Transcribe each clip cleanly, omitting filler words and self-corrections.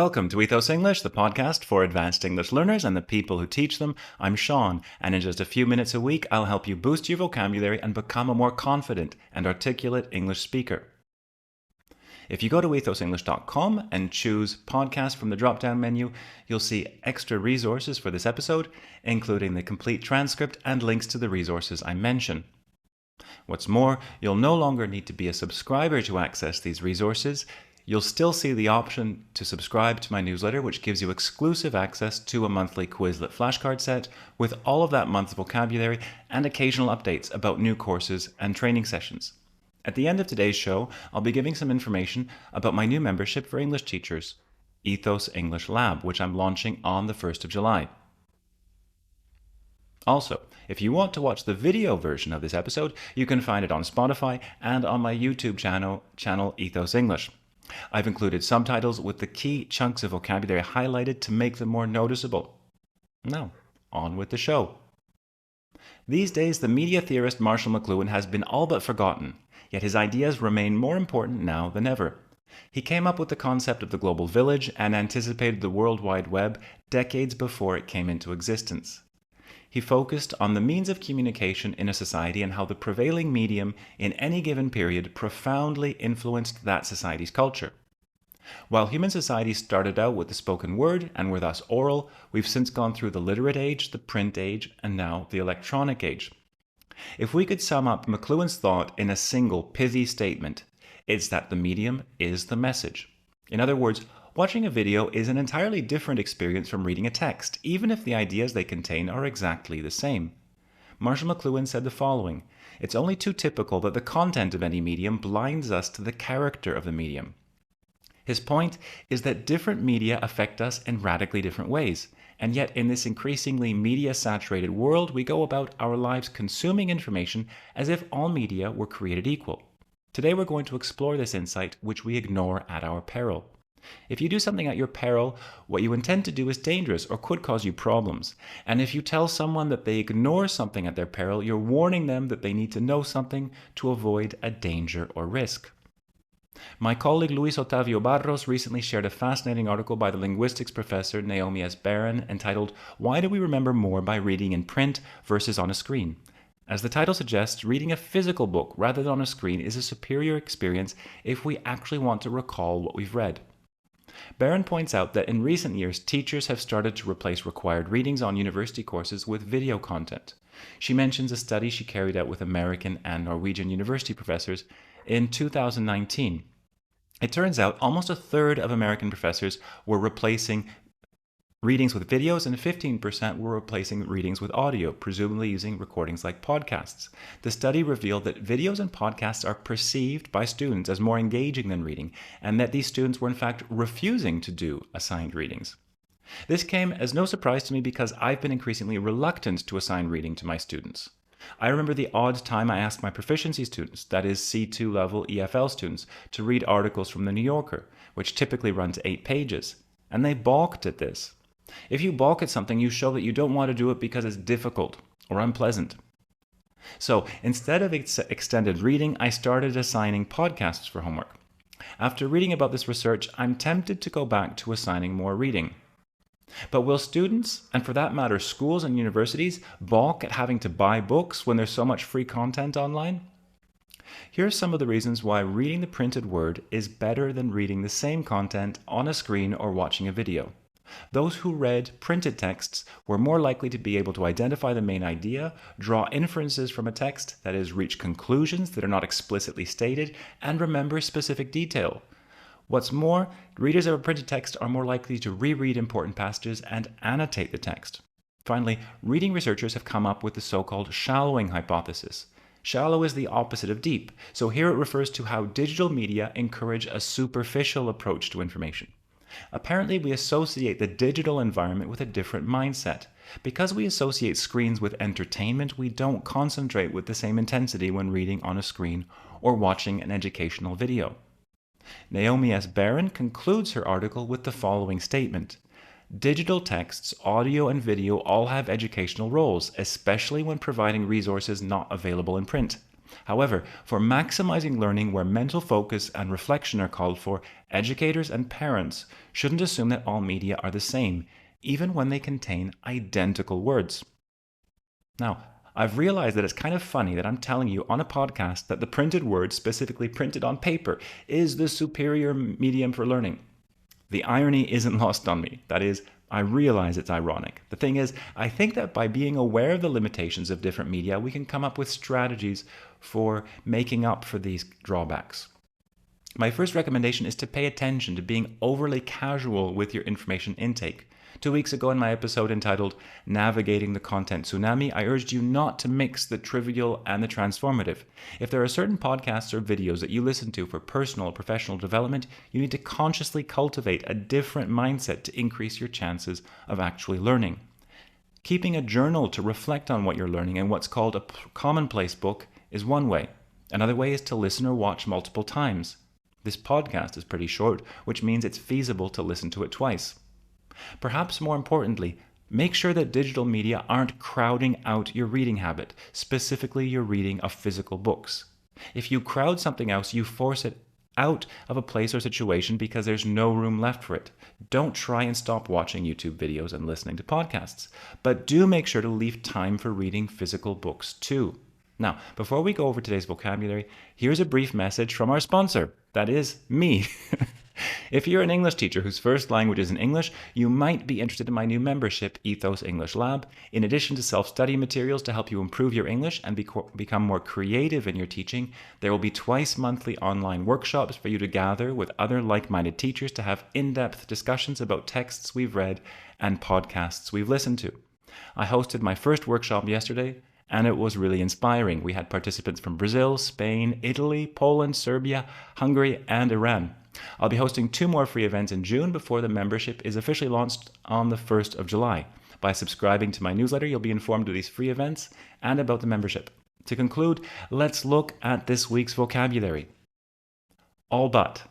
Welcome to Ethos English, the podcast for advanced English learners and the people who teach them. I'm Sean, and in just a few minutes a week, I'll help you boost your vocabulary and become a more confident and articulate English speaker. If you go to ethosenglish.com and choose podcast from the drop-down menu, you'll see extra resources for this episode, including the complete transcript and links to the resources I mention. What's more, you'll no longer need to be a subscriber to access these resources. You'll still see the option to subscribe to my newsletter, which gives you exclusive access to a monthly Quizlet flashcard set with all of that month's vocabulary and occasional updates about new courses and training sessions. At the end of today's show, I'll be giving some information about my new membership for English teachers, Ethos English Lab, which I'm launching on the 1st of July. Also, if you want to watch the video version of this episode, you can find it on Spotify and on my YouTube channel Ethos English. I've included subtitles with the key chunks of vocabulary highlighted to make them more noticeable. Now, on with the show. These days, the media theorist Marshall McLuhan has been all but forgotten, yet his ideas remain more important now than ever. He came up with the concept of the global village and anticipated the World Wide Web decades before it came into existence. He focused on the means of communication in a society and how the prevailing medium in any given period profoundly influenced that society's culture. While human societies started out with the spoken word and were thus oral, we've since gone through the literate age, the print age, and now the electronic age. If we could sum up McLuhan's thought in a single pithy statement, it's that the medium is the message. In other words, watching a video is an entirely different experience from reading a text, even if the ideas they contain are exactly the same. Marshall McLuhan said the following: "It's only too typical that the content of any medium blinds us to the character of the medium." His point is that different media affect us in radically different ways, and yet in this increasingly media-saturated world, we go about our lives consuming information as if all media were created equal. Today we're going to explore this insight, which we ignore at our peril. If you do something at your peril, what you intend to do is dangerous or could cause you problems. And if you tell someone that they ignore something at their peril, you're warning them that they need to know something to avoid a danger or risk. My colleague Luis Otavio Barros recently shared a fascinating article by the linguistics professor Naomi S. Barron entitled, "Why Do We Remember More by Reading in Print versus on a Screen?" As the title suggests, reading a physical book rather than on a screen is a superior experience if we actually want to recall what we've read. Barron points out that in recent years, teachers have started to replace required readings on university courses with video content. She mentions a study she carried out with American and Norwegian university professors in 2019. It turns out almost a third of American professors were replacing readings with videos and 15% were replacing readings with audio, presumably using recordings like podcasts. The study revealed that videos and podcasts are perceived by students as more engaging than reading, and that these students were in fact refusing to do assigned readings. This came as no surprise to me because I've been increasingly reluctant to assign reading to my students. I remember the odd time I asked my proficiency students, that is C2 level EFL students, to read articles from The New Yorker, which typically run to 8 pages, and they balked at this. If you balk at something, you show that you don't want to do it because it's difficult or unpleasant. So instead of extended reading, I started assigning podcasts for homework. After reading about this research, I'm tempted to go back to assigning more reading. But will students, and for that matter schools and universities, balk at having to buy books when there's so much free content online? Here are some of the reasons why reading the printed word is better than reading the same content on a screen or watching a video. Those who read printed texts were more likely to be able to identify the main idea, draw inferences from a text, that is, reach conclusions that are not explicitly stated, and remember specific detail. What's more, readers of a printed text are more likely to reread important passages and annotate the text. Finally, reading researchers have come up with the so-called shallowing hypothesis. Shallow is the opposite of deep, so here it refers to how digital media encourage a superficial approach to information. Apparently, we associate the digital environment with a different mindset. Because we associate screens with entertainment, we don't concentrate with the same intensity when reading on a screen or watching an educational video. Naomi S. Barron concludes her article with the following statement: "Digital texts, audio, and video all have educational roles, especially when providing resources not available in print. However, for maximizing learning where mental focus and reflection are called for, educators and parents shouldn't assume that all media are the same, even when they contain identical words. Now, I've realized that it's kind of funny that I'm telling you on a podcast that the printed word, specifically printed on paper, is the superior medium for learning. The irony isn't lost on me. That is, I realize it's ironic. The thing is, I think that by being aware of the limitations of different media, we can come up with strategies for making up for these drawbacks. My first recommendation is to pay attention to being overly casual with your information intake. 2 weeks ago in my episode entitled Navigating the Content Tsunami, I urged you not to mix the trivial and the transformative. If there are certain podcasts or videos that you listen to for personal or professional development, you need to consciously cultivate a different mindset to increase your chances of actually learning. Keeping a journal to reflect on what you're learning in what's called a commonplace book is one way. Another way is to listen or watch multiple times. This podcast is pretty short, which means it's feasible to listen to it twice. Perhaps more importantly, make sure that digital media aren't crowding out your reading habit, specifically your reading of physical books. If you crowd something else, you force it out of a place or situation because there's no room left for it. Don't try and stop watching YouTube videos and listening to podcasts, but do make sure to leave time for reading physical books too. Now, before we go over today's vocabulary, here's a brief message from our sponsor. That is me. If you're an English teacher whose first language is in English, you might be interested in my new membership, Ethos English Lab. In addition to self-study materials to help you improve your English and become more creative in your teaching, there will be twice monthly online workshops for you to gather with other like-minded teachers to have in-depth discussions about texts we've read and podcasts we've listened to. I hosted my first workshop yesterday, and it was really inspiring. We had participants from Brazil, Spain, Italy, Poland, Serbia, Hungary, and Iran. I'll be hosting 2 more free events in June before the membership is officially launched on the 1st of July. By subscribing to my newsletter, you'll be informed of these free events and about the membership. To conclude, let's look at this week's vocabulary. All but.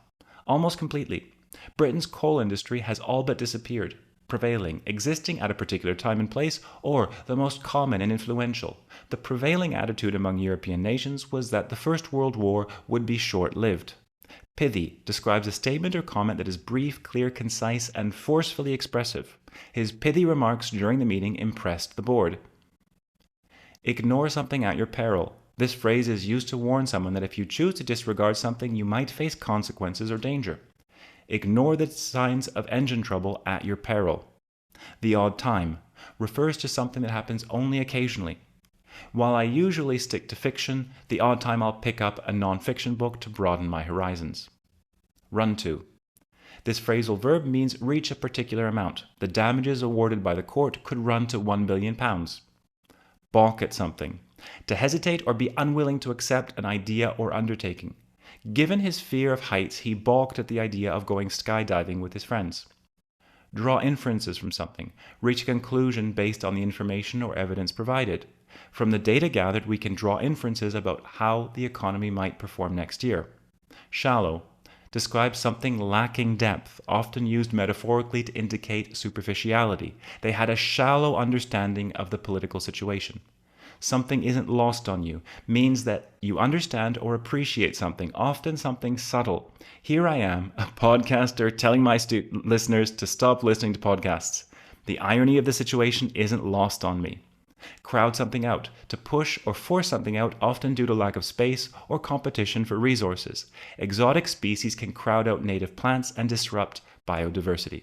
Almost completely. Britain's coal industry has all but disappeared. Prevailing, existing at a particular time and place, or the most common and influential. The prevailing attitude among European nations was that the First World War would be short-lived. Pithy describes a statement or comment that is brief, clear, concise, and forcefully expressive. His pithy remarks during the meeting impressed the board. Ignore something at your peril. This phrase is used to warn someone that if you choose to disregard something, you might face consequences or danger. Ignore the signs of engine trouble at your peril. The odd time refers to something that happens only occasionally. While I usually stick to fiction, the odd time I'll pick up a non-fiction book to broaden my horizons. Run to. This phrasal verb means reach a particular amount. The damages awarded by the court could run to £1 billion. Balk at something. To hesitate or be unwilling to accept an idea or undertaking. Given his fear of heights, he balked at the idea of going skydiving with his friends. Draw inferences from something. Reach a conclusion based on the information or evidence provided. From the data gathered, we can draw inferences about how the economy might perform next year. Shallow describes something lacking depth, often used metaphorically to indicate superficiality. They had a shallow understanding of the political situation. Something isn't lost on you means that you understand or appreciate something, often something subtle. Here I am, a podcaster, telling my listeners to stop listening to podcasts. The irony of the situation isn't lost on me. Crowd something out, to push or force something out, often due to lack of space or competition for resources. Exotic species can crowd out native plants and disrupt biodiversity.